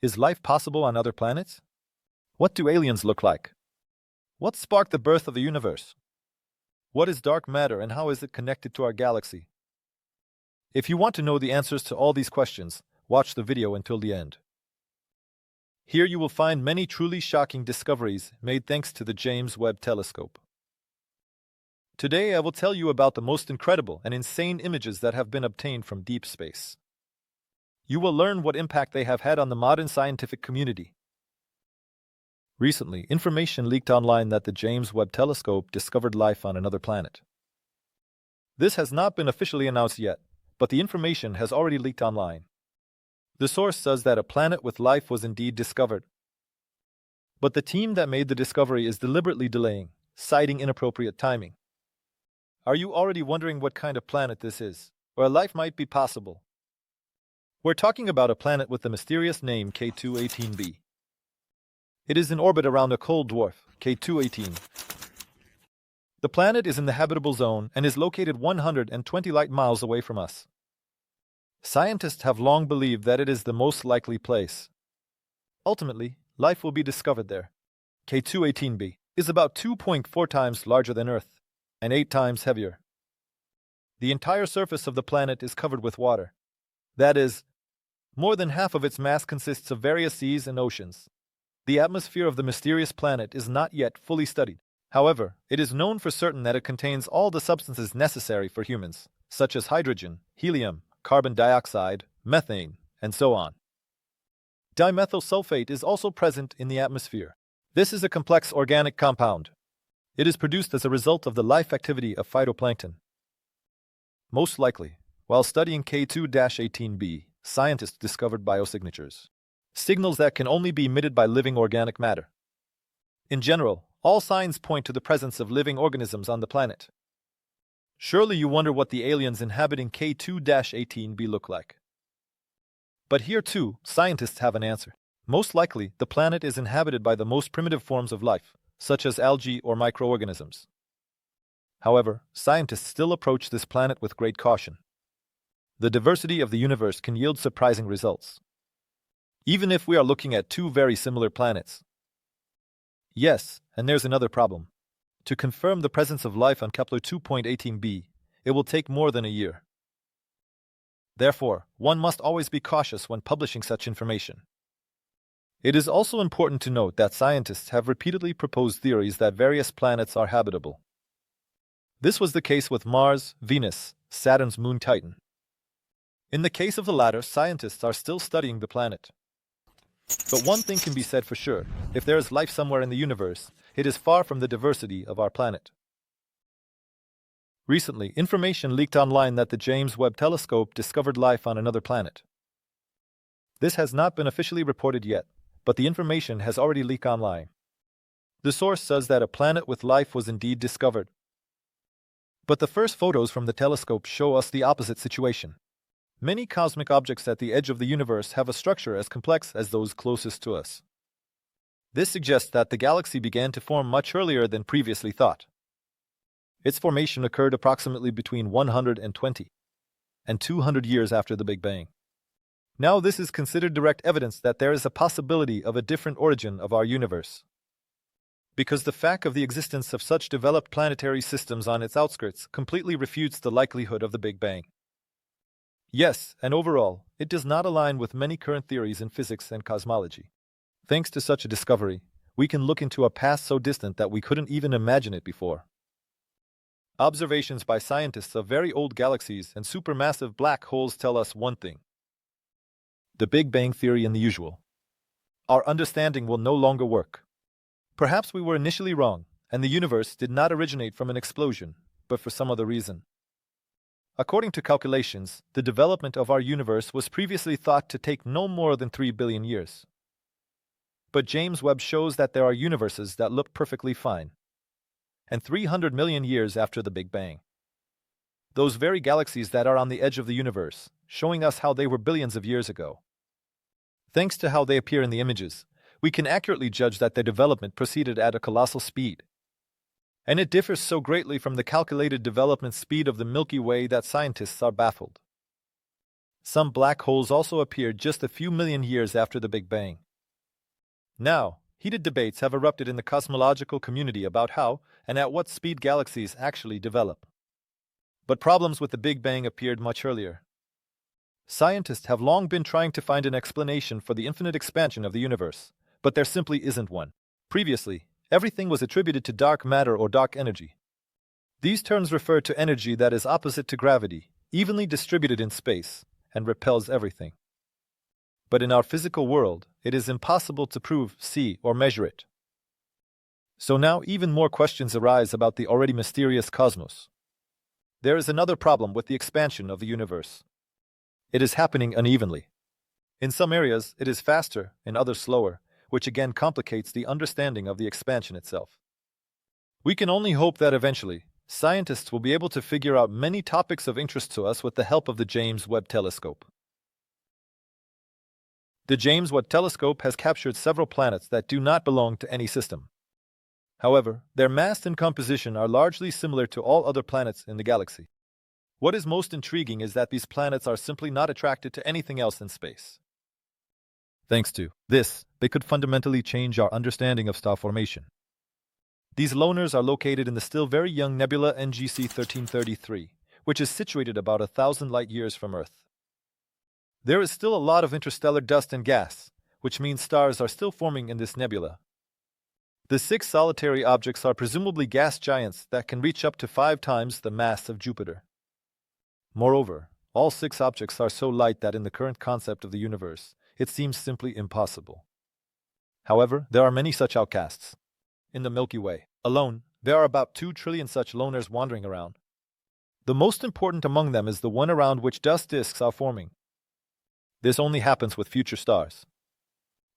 Is life possible on other planets? What do aliens look like? What sparked the birth of the universe? What is dark matter and how is it connected to our galaxy? If you want to know the answers to all these questions, watch the video until the end. Here you will find many truly shocking discoveries made thanks to the James Webb Telescope. Today I will tell you about the most incredible and insane images that have been obtained from deep space. You will learn what impact they have had on the modern scientific community. Recently, information leaked online that the James Webb Telescope discovered life on another planet. This has not been officially announced yet, but the information has already leaked online. The source says that a planet with life was indeed discovered. But the team that made the discovery is deliberately delaying, citing inappropriate timing. Are you already wondering what kind of planet this is, or life might be possible? We're talking about a planet with the mysterious name K218b. It is in orbit around a cold dwarf, K218. The planet is in the habitable zone and is located 120 light miles away from us. Scientists have long believed that it is the most likely place. Ultimately, life will be discovered there. K218b is about 2.4 times larger than Earth and 8 times heavier. The entire surface of the planet is covered with water. That is, more than half of its mass consists of various seas and oceans. The atmosphere of the mysterious planet is not yet fully studied. However, it is known for certain that it contains all the substances necessary for humans, such as hydrogen, helium, carbon dioxide, methane, and so on. Dimethyl sulfate is also present in the atmosphere. This is a complex organic compound. It is produced as a result of the life activity of phytoplankton. Most likely, while studying K2-18b, scientists discovered biosignatures, signals that can only be emitted by living organic matter. In general, all signs point to the presence of living organisms on the planet. Surely you wonder what the aliens inhabiting K2-18b look like. But here too, scientists have an answer. Most likely, the planet is inhabited by the most primitive forms of life, such as algae or microorganisms. However, scientists still approach this planet with great caution. The diversity of the universe can yield surprising results, even if we are looking at two very similar planets. Yes, and there's another problem. To confirm the presence of life on Kepler 2.18b, it will take more than a year. Therefore, one must always be cautious when publishing such information. It is also important to note that scientists have repeatedly proposed theories that various planets are habitable. This was the case with Mars, Venus, Saturn's moon Titan. In the case of the latter, scientists are still studying the planet. But one thing can be said for sure: if there is life somewhere in the universe, it is far from the diversity of our planet. Recently, information leaked online that the James Webb Telescope discovered life on another planet. This has not been officially reported yet, but the information has already leaked online. The source says that a planet with life was indeed discovered. But the first photos from the telescope show us the opposite situation. Many cosmic objects at the edge of the universe have a structure as complex as those closest to us. This suggests that the galaxy began to form much earlier than previously thought. Its formation occurred approximately between 120 and 200 years after the Big Bang. Now this is considered direct evidence that there is a possibility of a different origin of our universe, because the fact of the existence of such developed planetary systems on its outskirts completely refutes the likelihood of the Big Bang. Yes, and overall, it does not align with many current theories in physics and cosmology. Thanks to such a discovery, we can look into a past so distant that we couldn't even imagine it before. Observations by scientists of very old galaxies and supermassive black holes tell us one thing: the Big Bang Theory and the usual. Our understanding will no longer work. Perhaps we were initially wrong, and the universe did not originate from an explosion, but for some other reason. According to calculations, the development of our universe was previously thought to take no more than 3 billion years. But James Webb shows that there are universes that look perfectly fine, and 300 million years after the Big Bang. Those very galaxies that are on the edge of the universe, showing us how they were billions of years ago. Thanks to how they appear in the images, we can accurately judge that their development proceeded at a colossal speed. And it differs so greatly from the calculated development speed of the Milky Way that scientists are baffled. Some black holes also appeared just a few million years after the Big Bang. Now, heated debates have erupted in the cosmological community about how and at what speed galaxies actually develop. But problems with the Big Bang appeared much earlier. Scientists have long been trying to find an explanation for the infinite expansion of the universe, but there simply isn't one. Previously, everything was attributed to dark matter or dark energy. These terms refer to energy that is opposite to gravity, evenly distributed in space, and repels everything. But in our physical world, it is impossible to prove, see, or measure it. So now even more questions arise about the already mysterious cosmos. There is another problem with the expansion of the universe. It is happening unevenly. In some areas, it is faster, in others slower, which again complicates the understanding of the expansion itself. We can only hope that eventually, scientists will be able to figure out many topics of interest to us with the help of the James Webb Telescope. The James Webb Telescope has captured several planets that do not belong to any system. However, their mass and composition are largely similar to all other planets in the galaxy. What is most intriguing is that these planets are simply not attracted to anything else in space. Thanks to this, they could fundamentally change our understanding of star formation. These loners are located in the still very young nebula NGC 1333, which is situated about 1,000 light-years from Earth. There is still a lot of interstellar dust and gas, which means stars are still forming in this nebula. The 6 solitary objects are presumably gas giants that can reach up to 5 times the mass of Jupiter. Moreover, all 6 objects are so light that in the current concept of the universe, it seems simply impossible. However, there are many such outcasts. In the Milky Way alone, there are about 2 trillion such loners wandering around. The most important among them is the one around which dust disks are forming. This only happens with future stars.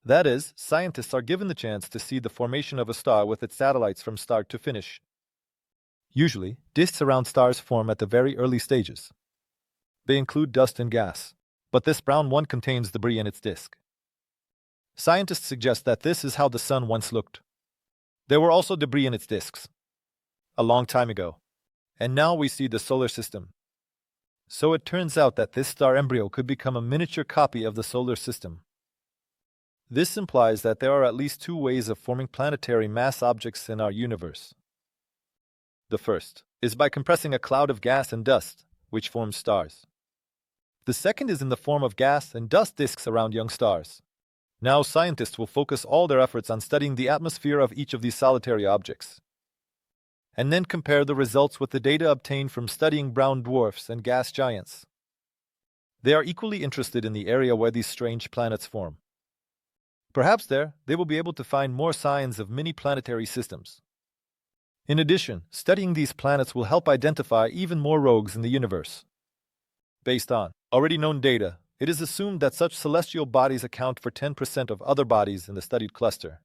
That is, scientists are given the chance to see the formation of a star with its satellites from start to finish. Usually, disks around stars form at the very early stages. They include dust and gas, but this brown one contains debris in its disk. Scientists suggest that this is how the Sun once looked. There were also debris in its disks, a long time ago, and now we see the solar system. So it turns out that this star embryo could become a miniature copy of the solar system. This implies that there are at least 2 ways of forming planetary mass objects in our universe. The first is by compressing a cloud of gas and dust, which forms stars. The second is in the form of gas and dust disks around young stars. Now scientists will focus all their efforts on studying the atmosphere of each of these solitary objects, and then compare the results with the data obtained from studying brown dwarfs and gas giants. They are equally interested in the area where these strange planets form. Perhaps there, they will be able to find more signs of mini-planetary systems. In addition, studying these planets will help identify even more rogues in the universe. Based on already known data, it is assumed that such celestial bodies account for 10% of other bodies in the studied cluster.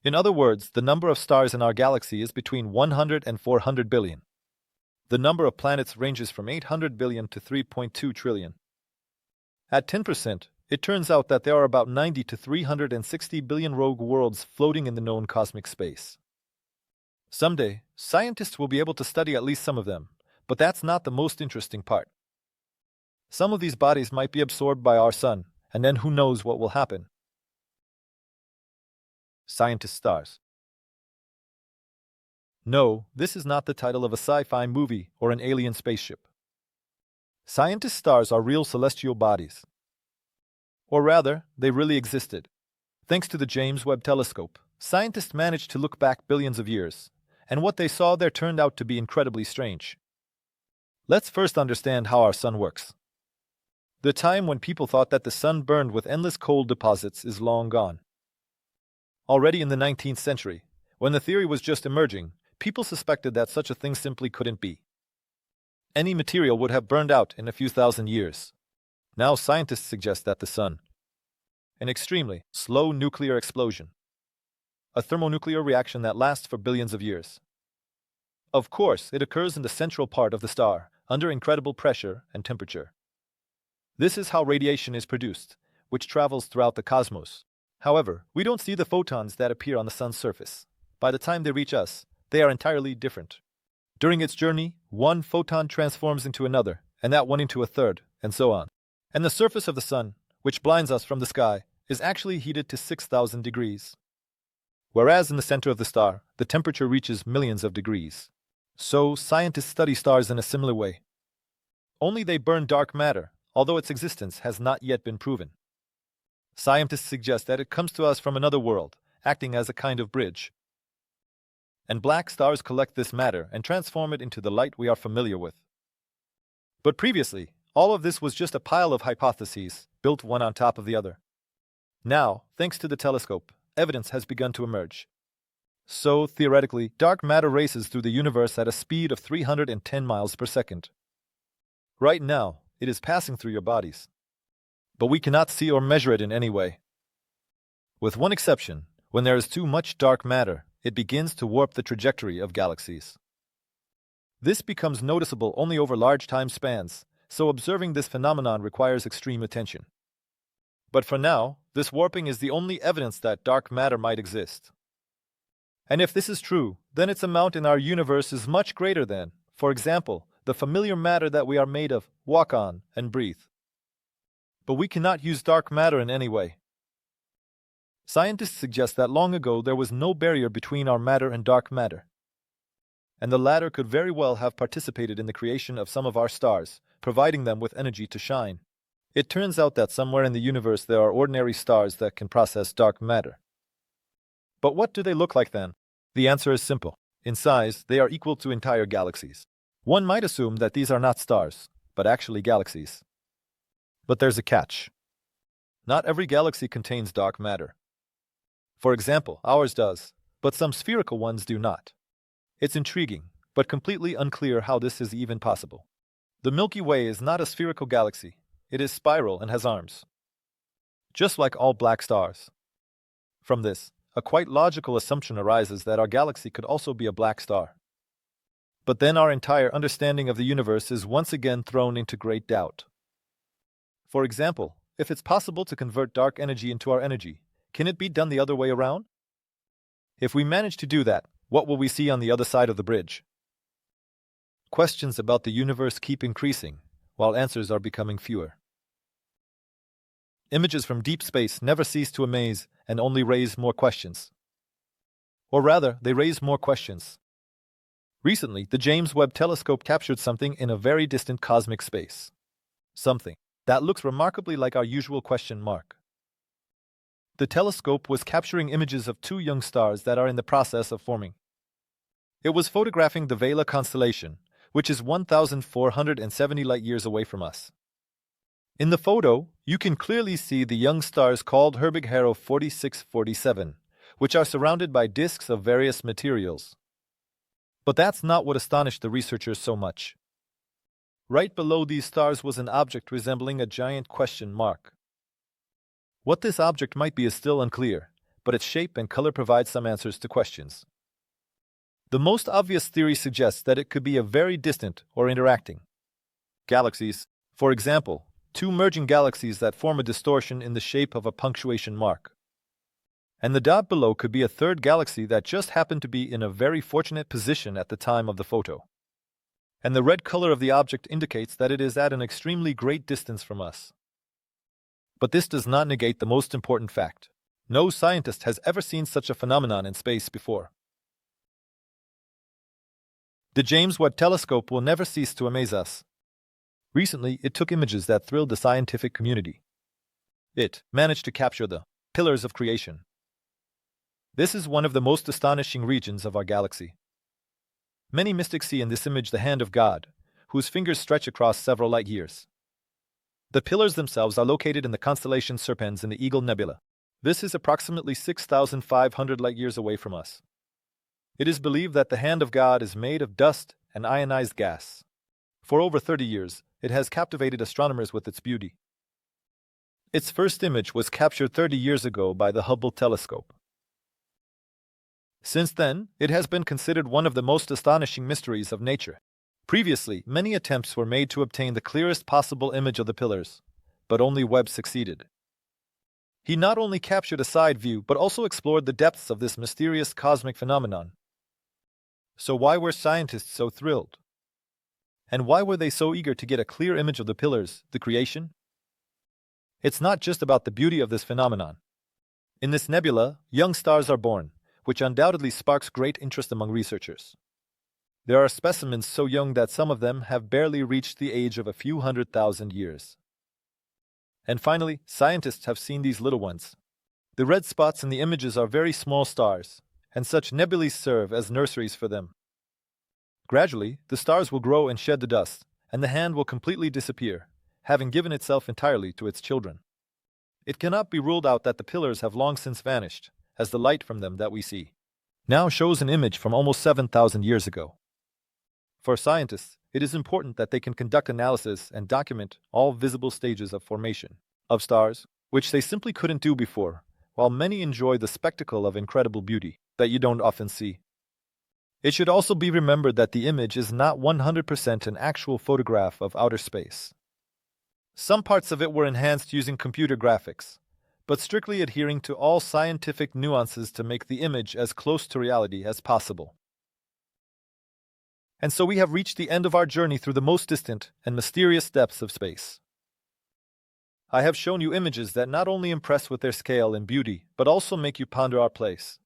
In other words, the number of stars in our galaxy is between 100 and 400 billion. The number of planets ranges from 800 billion to 3.2 trillion. At 10%, it turns out that there are about 90 to 360 billion rogue worlds floating in the known cosmic space. Someday, scientists will be able to study at least some of them, but that's not the most interesting part. Some of these bodies might be absorbed by our Sun, and then who knows what will happen. Scientist stars. No, this is not the title of a sci-fi movie or an alien spaceship. Scientist stars are real celestial bodies. Or rather, they really existed. Thanks to the James Webb Telescope, scientists managed to look back billions of years, and what they saw there turned out to be incredibly strange. Let's first understand how our Sun works. The time when people thought that the Sun burned with endless coal deposits is long gone. Already in the 19th century, when the theory was just emerging, people suspected that such a thing simply couldn't be. Any material would have burned out in a few thousand years. Now scientists suggest that the Sun, an extremely slow nuclear explosion, a thermonuclear reaction that lasts for billions of years. Of course, it occurs in the central part of the star, under incredible pressure and temperature. This is how radiation is produced, which travels throughout the cosmos. However, we don't see the photons that appear on the Sun's surface. By the time they reach us, they are entirely different. During its journey, one photon transforms into another, and that one into a third, and so on. And the surface of the sun, which blinds us from the sky, is actually heated to 6,000 degrees. Whereas in the center of the star, the temperature reaches millions of degrees. So, scientists study stars in a similar way. Only they burn dark matter, although its existence has not yet been proven. Scientists suggest that it comes to us from another world, acting as a kind of bridge. And black stars collect this matter and transform it into the light we are familiar with. But previously, all of this was just a pile of hypotheses, built one on top of the other. Now, thanks to the telescope, evidence has begun to emerge. So, theoretically, dark matter races through the universe at a speed of 310 miles per second. Right now, it is passing through your bodies. But we cannot see or measure it in any way. With one exception, when there is too much dark matter, it begins to warp the trajectory of galaxies. This becomes noticeable only over large time spans, so observing this phenomenon requires extreme attention. But for now, this warping is the only evidence that dark matter might exist. And if this is true, then its amount in our universe is much greater than, for example, the familiar matter that we are made of, walk on, and breathe. But we cannot use dark matter in any way. Scientists suggest that long ago there was no barrier between our matter and dark matter. And the latter could very well have participated in the creation of some of our stars, providing them with energy to shine. It turns out that somewhere in the universe there are ordinary stars that can process dark matter. But what do they look like then? The answer is simple. In size, they are equal to entire galaxies. One might assume that these are not stars, but actually galaxies. But there's a catch. Not every galaxy contains dark matter. For example, ours does, but some spherical ones do not. It's intriguing, but completely unclear how this is even possible. The Milky Way is not a spherical galaxy. It is spiral and has arms. Just like all black stars. From this, a quite logical assumption arises that our galaxy could also be a black star. But then our entire understanding of the universe is once again thrown into great doubt. For example, if it's possible to convert dark energy into our energy, can it be done the other way around? If we manage to do that, what will we see on the other side of the bridge? Questions about the universe keep increasing, while answers are becoming fewer. Images from deep space never cease to amaze and only raise more questions. Or rather, they raise more questions. Recently, the James Webb telescope captured something in a very distant cosmic space. Something that looks remarkably like our usual question mark. The telescope was capturing images of two young stars that are in the process of forming. It was photographing the Vela constellation, which is 1,470 light-years away from us. In the photo, you can clearly see the young stars called Herbig-Haro 4647, which are surrounded by disks of various materials. But that's not what astonished the researchers so much. Right below these stars was an object resembling a giant question mark. What this object might be is still unclear, but its shape and color provide some answers to questions. The most obvious theory suggests that it could be a very distant or interacting galaxies, for example, two merging galaxies that form a distortion in the shape of a punctuation mark. And the dot below could be a third galaxy that just happened to be in a very fortunate position at the time of the photo. And the red color of the object indicates that it is at an extremely great distance from us. But this does not negate the most important fact. No scientist has ever seen such a phenomenon in space before. The James Webb telescope will never cease to amaze us. Recently, it took images that thrilled the scientific community. It managed to capture the pillars of creation. This is one of the most astonishing regions of our galaxy. Many mystics see in this image the hand of God, whose fingers stretch across several light years. The pillars themselves are located in the constellation Serpens in the Eagle Nebula. This is approximately 6,500 light-years away from us. It is believed that the hand of God is made of dust and ionized gas. For over 30 years, it has captivated astronomers with its beauty. Its first image was captured 30 years ago by the Hubble telescope. Since then, it has been considered one of the most astonishing mysteries of nature. Previously, many attempts were made to obtain the clearest possible image of the pillars, but only Webb succeeded. He not only captured a side view, but also explored the depths of this mysterious cosmic phenomenon. So why were scientists so thrilled? And why were they so eager to get a clear image of the pillars, the creation? It's not just about the beauty of this phenomenon. In this nebula, young stars are born, which undoubtedly sparks great interest among researchers. There are specimens so young that some of them have barely reached the age of a few 100,000 years. And finally, scientists have seen these little ones. The red spots in the images are very small stars, and such nebulae serve as nurseries for them. Gradually, the stars will grow and shed the dust, and the hand will completely disappear, having given itself entirely to its children. It cannot be ruled out that the pillars have long since vanished, as the light from them that we see now shows an image from almost 7,000 years ago. For scientists, it is important that they can conduct analysis and document all visible stages of formation of stars, which they simply couldn't do before, while many enjoy the spectacle of incredible beauty that you don't often see. It should also be remembered that the image is not 100% an actual photograph of outer space. Some parts of it were enhanced using computer graphics, but strictly adhering to all scientific nuances to make the image as close to reality as possible. And so we have reached the end of our journey through the most distant and mysterious depths of space. I have shown you images that not only impress with their scale and beauty, but also make you ponder our place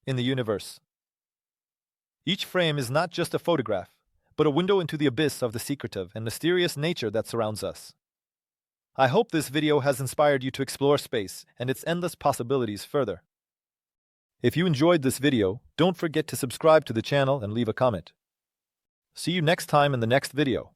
in the universe. Each frame is not just a photograph, but a window into the abyss of the secretive and mysterious nature that surrounds us. I hope this video has inspired you to explore space and its endless possibilities further. If you enjoyed this video, don't forget to subscribe to the channel and leave a comment. See you next time in the next video.